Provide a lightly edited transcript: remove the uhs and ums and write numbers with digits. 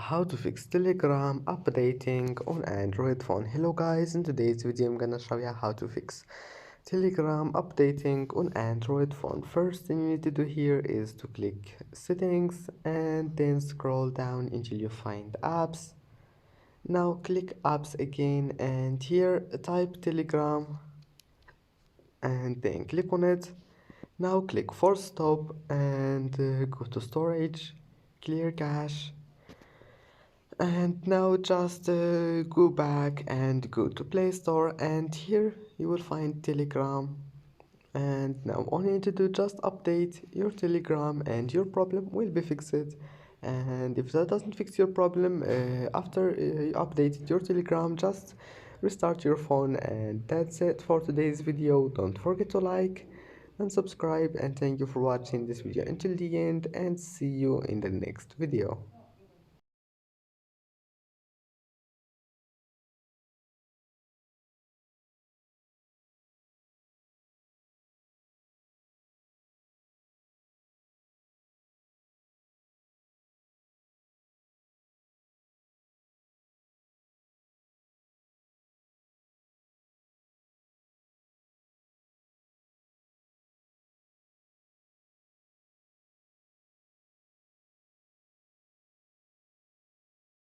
How to fix Telegram updating on Android phone. Hello guys, in today's video I'm gonna show you how to fix Telegram updating on Android phone. First thing you need to do here is to click settings and then scroll down until you find apps. Now click apps again and here type Telegram and then click on it. Now click force stop and go to storage, clear cache, and now just go back and go to Play Store, and here you will find Telegram. And now all you need to do, just update your Telegram and your problem will be fixed. And if that doesn't fix your problem, after you updated your Telegram, just restart your phone. And that's it for today's video. Don't forget to like and subscribe, and thank you for watching this video until the end, and see you in the next video.